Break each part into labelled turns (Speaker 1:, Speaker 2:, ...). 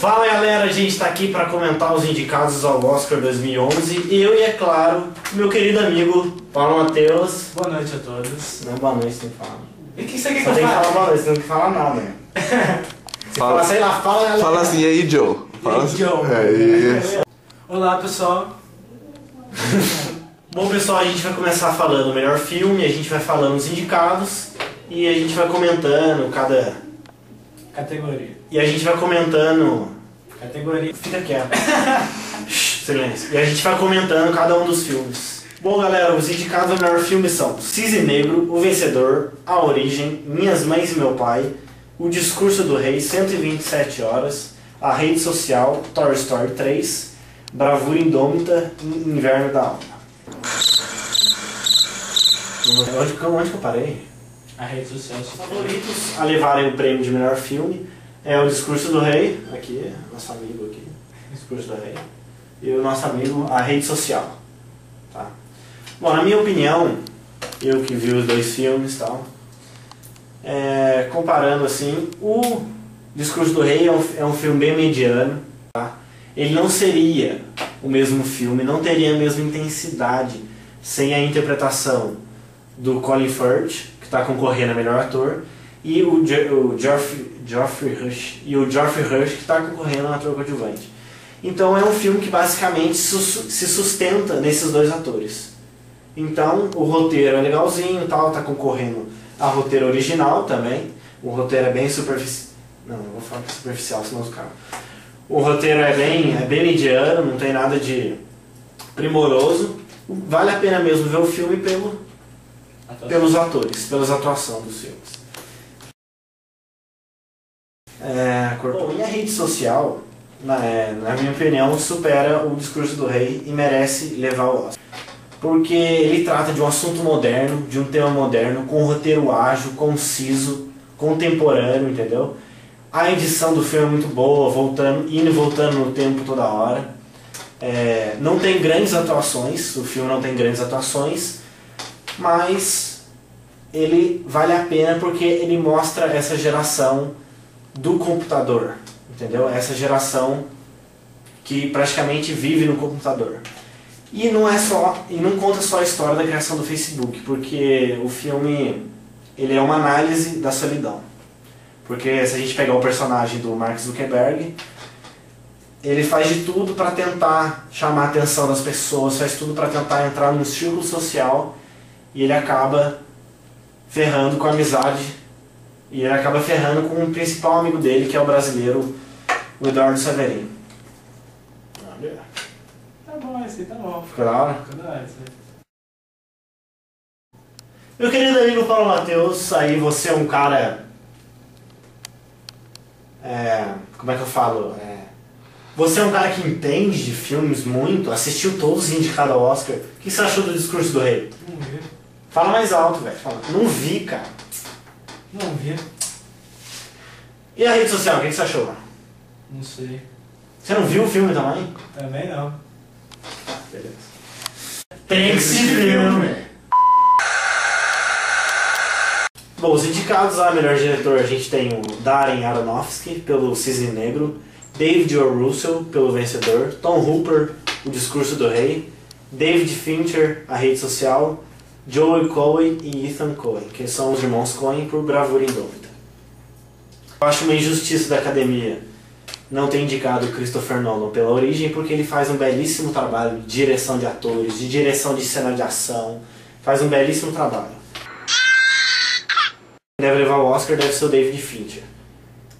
Speaker 1: Fala galera, a gente está aqui para comentar os indicados ao Oscar 2011. Eu e, é claro, meu querido amigo Paulo Matheus.
Speaker 2: Boa noite a todos.
Speaker 1: Não, boa noite, não fala.
Speaker 2: E o que você quer que
Speaker 1: Só
Speaker 2: eu
Speaker 1: tem que
Speaker 2: fale?
Speaker 1: falar boa noite, você não tem que falar nada. Né? Você fala, sei lá, fala galera.
Speaker 3: Fala assim, e aí Joe? Fala assim.
Speaker 2: Joe.
Speaker 3: É isso.
Speaker 2: Olá pessoal.
Speaker 1: Bom pessoal, a gente vai começar falando o melhor filme, a gente vai falando os indicados e a gente vai comentando cada...
Speaker 2: Categoria.
Speaker 1: E a gente vai comentando...
Speaker 2: Categoria.
Speaker 1: Fica quieto. Shhh, silêncio. E a gente vai comentando cada um dos filmes. Bom galera, os indicados ao melhor filme são Cisne Negro, O Vencedor, A Origem, Minhas Mães e Meu Pai, O Discurso do Rei, 127 Horas, A Rede Social, Toy Story 3, Bravura Indômita e Inverno da Alma. Onde que eu parei?
Speaker 2: A rede social.
Speaker 1: Os favoritos a levarem o prêmio de melhor filme é O Discurso do Rei, aqui, nosso amigo aqui, Discurso do Rei, e o nosso amigo A Rede Social. Tá? Bom, na minha opinião, eu que vi os dois filmes e tal, comparando assim, o Discurso do Rei é um filme bem mediano, tá? Ele não seria o mesmo filme, não teria a mesma intensidade sem a interpretação do Colin Firth, que está concorrendo a melhor ator, e o Geoffrey Rush, que está concorrendo a ator coadjuvante. Então é um filme que basicamente se sustenta nesses dois atores. Então o roteiro é legalzinho, tal, tá concorrendo a roteiro original também. O roteiro é bem superficial. Não vou falar que é superficial, senão os caras. O roteiro é bem mediano, não tem nada de primoroso. Vale a pena mesmo ver o filme pelos atores, pelas atuações dos filmes. Bom, e a Rede Social, na minha opinião, supera O Discurso do Rei e merece levar o Oscar. Porque ele trata de um assunto moderno, de um tema moderno, com um roteiro ágil, conciso, contemporâneo, entendeu? A edição do filme é muito boa, indo e voltando no tempo toda hora. Não tem grandes atuações, o filme não tem grandes atuações, mas ele vale a pena porque ele mostra essa geração do computador, entendeu? Essa geração que praticamente vive no computador. E não conta só a história da criação do Facebook, porque o filme ele é uma análise da solidão. Porque se a gente pegar o personagem do Mark Zuckerberg, ele faz de tudo para tentar chamar a atenção das pessoas, faz tudo para tentar entrar num círculo social e ele acaba ferrando com a amizade e ele acaba ferrando com o principal amigo dele, que é o brasileiro, o Eduardo Severino. Olha.
Speaker 2: Tá bom, esse aí tá bom.
Speaker 1: Ficou da hora?
Speaker 2: Ficou da hora, esse aí.
Speaker 1: Meu querido amigo Paulo Matheus, aí você é um cara... como é que eu falo? Você é um cara que entende de filmes muito, assistiu todos indicados ao Oscar. O que você achou do Discurso do Rei?
Speaker 2: Não vi.
Speaker 1: Fala mais alto, velho. Não vi, cara.
Speaker 2: Não vi.
Speaker 1: E a Rede Social, o que você achou?
Speaker 2: Não sei.
Speaker 1: Você não viu o filme também?
Speaker 2: Também não.
Speaker 1: Beleza. Tem que se filme. Bom, os indicados a melhor diretor, a gente tem o Darren Aronofsky pelo Cisne Negro, David O. Russell pelo Vencedor, Tom Hooper, O Discurso do Rei, David Fincher, A Rede Social, Joel Cohen e Ethan Coen, que são os irmãos Coen por Bravura Indômita. Eu acho uma injustiça da academia não ter indicado o Christopher Nolan pela Origem, porque ele faz um belíssimo trabalho de direção de atores, de direção de cena de ação, faz um belíssimo trabalho. Quem deve levar o Oscar deve ser o David Fincher.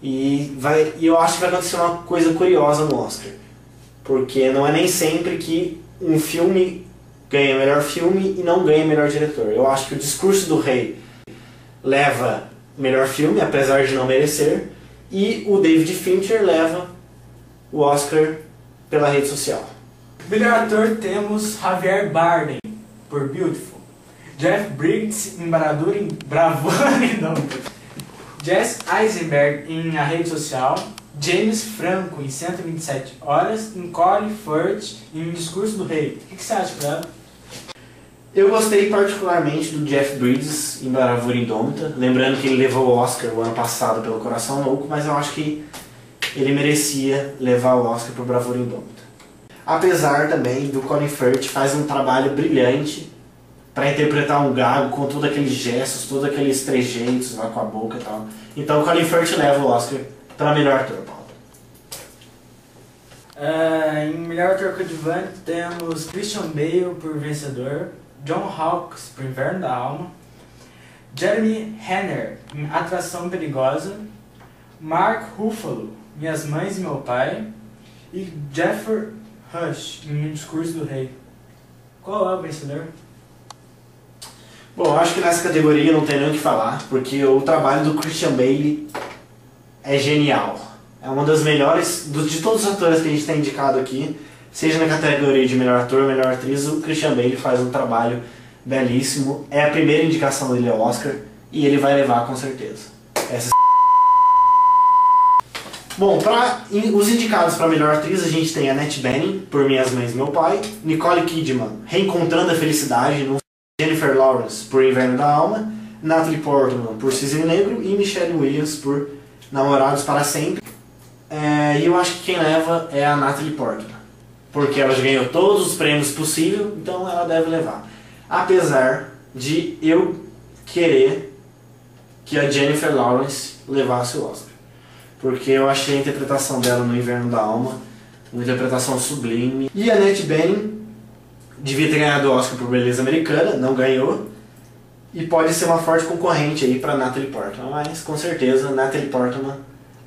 Speaker 1: E eu acho que vai acontecer uma coisa curiosa no Oscar, porque não é nem sempre que um filme ganha melhor filme e não ganha melhor diretor. Eu acho que O Discurso do Rei leva melhor filme, apesar de não merecer, e o David Fincher leva o Oscar pela Rede Social.
Speaker 2: Melhor ator temos Javier Bardem por Beautiful, Jeff Bridges em Bravura Indômita, Jesse Eisenberg em A Rede Social, James Franco em 127 Horas, em Colin Firth em Um Discurso do Rei. O que você acha, Fran?
Speaker 1: Eu gostei particularmente do Jeff Bridges em Bravura Indômita, lembrando que ele levou o Oscar o ano passado pelo Coração Louco, mas eu acho que ele merecia levar o Oscar por Bravura Indômita. Apesar também do Colin Firth faz um trabalho brilhante para interpretar um gago com todos aqueles gestos, todos aqueles trejeitos lá com a boca e tal. Então o Colin Firth leva o Oscar para melhor ator, Paulo.
Speaker 2: Em melhor ator coadjuvante temos Christian Bale por Vencedor, John Hawkes por Inverno da Alma, Jeremy Renner em Atração Perigosa, Mark Ruffalo, Minhas Mães e Meu Pai, e Jeffrey Rush em O Discurso do Rei. Qual é o vencedor?
Speaker 1: Bom, acho que nessa categoria não tem nem o que falar, porque o trabalho do Christian Bale é genial. É uma das melhores, de todos os atores que a gente tem indicado aqui, seja na categoria de melhor ator ou melhor atriz, o Christian Bale faz um trabalho belíssimo. É a primeira indicação dele ao Oscar e ele vai levar com certeza. Bom, para os indicados para melhor atriz, a gente tem a Annette Bening por Minhas Mães e Meu Pai, Nicole Kidman, Reencontrando a Felicidade, Jennifer Lawrence por Inverno da Alma, Natalie Portman por Cisne Negro e Michelle Williams por Namorados para Sempre. E eu acho que quem leva é a Natalie Portman, porque ela já ganhou todos os prêmios possíveis, então ela deve levar. Apesar de eu querer que a Jennifer Lawrence levasse o Oscar, porque eu achei a interpretação dela no Inverno da Alma uma interpretação sublime. E a Annette Bening devia ter ganhado o Oscar por Beleza Americana, não ganhou, e pode ser uma forte concorrente aí para Natalie Portman, mas com certeza Natalie Portman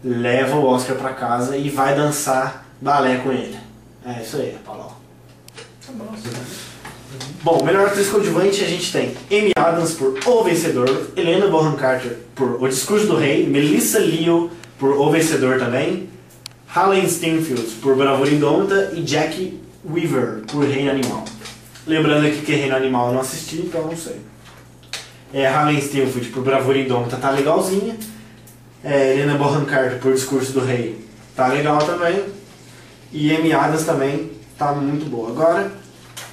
Speaker 1: leva o Oscar para casa e vai dançar balé com ele. É isso aí, Paulo.
Speaker 2: Tá bom,
Speaker 1: Bom, melhor atriz coadjuvante a gente tem Amy Adams por O Vencedor, Helena Bonham Carter por O Discurso do Rei, Melissa Leo por O Vencedor também, Hailee Steinfeld por Bravura Indômita e Jackie Weaver por Reino Animal. Lembrando aqui que Reino Animal eu não assisti, então não sei. Hailee Steinfeld por Bravura Indômita tá legalzinha. Helena Bonham Carter por Discurso do Rei tá legal também. E Amy Adams também tá muito boa. Agora,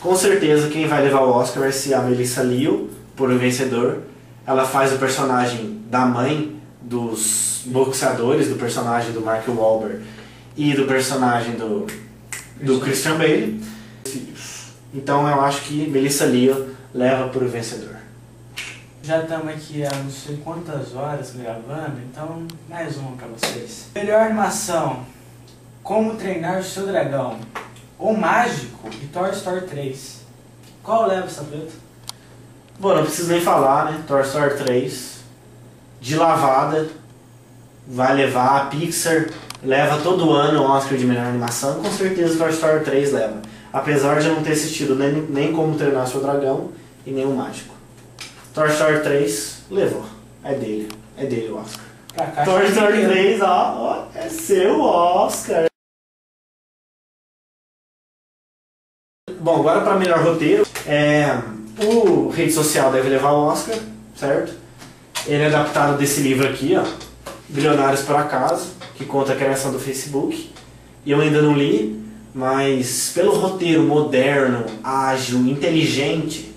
Speaker 1: com certeza quem vai levar o Oscar vai ser a Melissa Leo por O Vencedor. Ela faz o personagem da mãe dos boxeadores, do personagem do Mark Wahlberg e do personagem do Christian Bale. Então eu acho que Melissa Leo leva por O Vencedor.
Speaker 2: Já estamos aqui há não sei quantas horas gravando, então mais uma para vocês. Melhor animação: Como Treinar o Seu Dragão, O Mágico e Toy Story 3. Qual leva essa preta?
Speaker 1: Bom, não preciso nem falar, né? Toy Story 3, de lavada, vai levar. A Pixar leva todo ano o Oscar de melhor animação, com certeza Toy Story 3 leva. Apesar de eu não ter assistido nem Como Treinar o Seu Dragão e nem O Mágico. Toy Story 3 levou. É dele o Oscar. Toy Story 3, ó, é seu Oscar. Bom, agora para melhor roteiro, o Rede Social deve levar o Oscar, certo? Ele é adaptado desse livro aqui, ó, Bilionários por Acaso, que conta a criação do Facebook. E eu ainda não li, mas pelo roteiro moderno, ágil, inteligente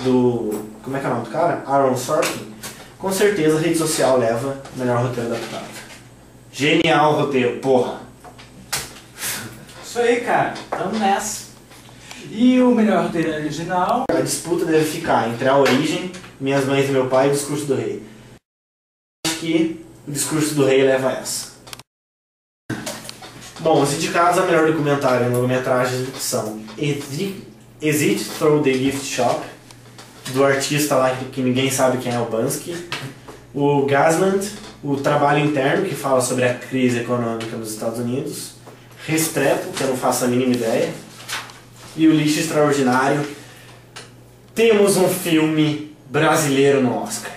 Speaker 1: do... Como é que é o nome do cara? Aaron Sorkin. Com certeza a Rede Social leva melhor roteiro adaptado. Genial o roteiro, porra!
Speaker 2: Isso aí, cara. Tamo nessa. E o melhor roteiro original?
Speaker 1: A disputa deve ficar entre A Origem, Minhas Mães e Meu Pai e O Discurso do Rei. Acho que O Discurso do Rei leva essa. Bom, os indicados a melhor documentário e longa-metragem são Exit Through the Gift Shop, do artista lá que ninguém sabe quem é, o Bansky, o Gasland, o Trabalho Interno, que fala sobre a crise econômica nos Estados Unidos, Restrepo, que eu não faço a mínima ideia, e o Lixo Extraordinário. Temos um filme brasileiro no Oscar.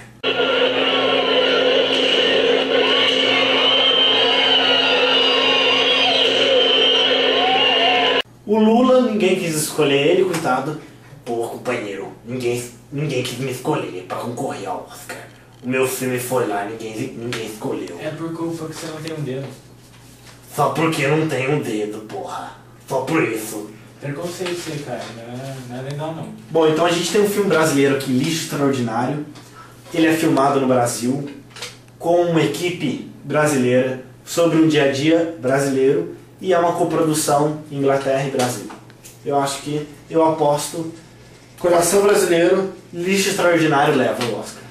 Speaker 1: O Lula, ninguém quis escolher ele, coitado. Pô, companheiro, ninguém quis me escolher pra concorrer ao Oscar. O meu filme foi lá, ninguém escolheu.
Speaker 2: É por culpa que você não tem um dedo.
Speaker 1: Só porque eu não tenho um dedo, porra. Só por isso.
Speaker 2: Preconceito isso aí, cara. Não é legal, não.
Speaker 1: Bom, então a gente tem um filme brasileiro aqui, Lixo Extraordinário. Ele é filmado no Brasil, com uma equipe brasileira sobre o dia a dia brasileiro e é uma coprodução Inglaterra e Brasil. Eu acho que eu aposto Coração Brasileiro, Lixo Extraordinário leva o Oscar.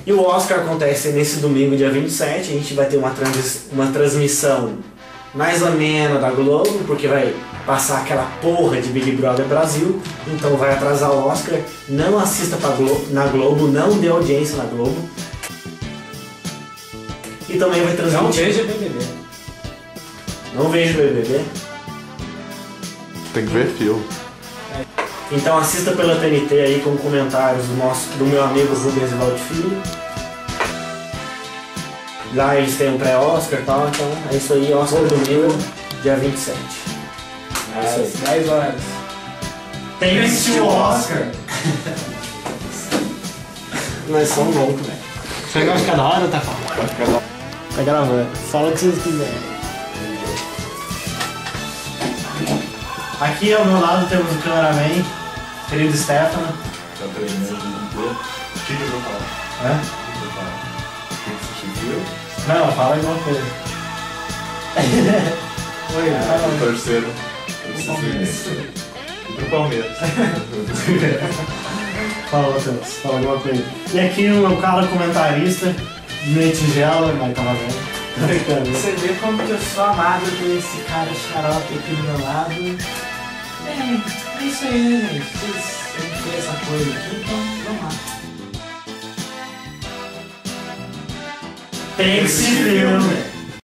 Speaker 1: E o Oscar acontece nesse domingo, dia 27. A gente vai ter uma transmissão mais ou menos da Globo, porque vai passar aquela porra de Big Brother Brasil, então vai atrasar o Oscar. Não assista na Globo, não dê audiência na Globo. E também vai transmitir...
Speaker 2: Não veja BBB.
Speaker 1: Não vejo BBB.
Speaker 3: Tem que ver filme.
Speaker 1: Então assista pela TNT aí com comentários do meu amigo Rubens Evaldo Filho. Lá eles têm um pré-Oscar e tal, então é isso aí, Oscar domingo, dia 27. É isso
Speaker 2: Às 10 horas.
Speaker 1: Tem que assistir o Oscar! Nós somos loucos, velho.
Speaker 2: Você vai ficar da hora, tá falando? Tá gravando. Fala o que vocês quiserem.
Speaker 1: Aqui ao meu lado temos o cameraman, querido Stefano.
Speaker 4: Tá treinando o dia inteiro. O que eu vou falar?
Speaker 1: Hã?
Speaker 4: O que eu vou falar? Tem que assistir filme?
Speaker 1: Não, fala alguma coisa. Oi, fala.
Speaker 4: O terceiro. E pro Palmeiras.
Speaker 1: Fala, Matheus, fala alguma coisa. E aqui o meu cara comentarista, meio tigela, mas tava vendo.
Speaker 2: Você vê como que eu sou amado por esse cara xarope aqui do meu lado. É isso aí, né, gente? Vocês têm essa coisa aqui, então vamos lá.
Speaker 1: Tem que se ver, né?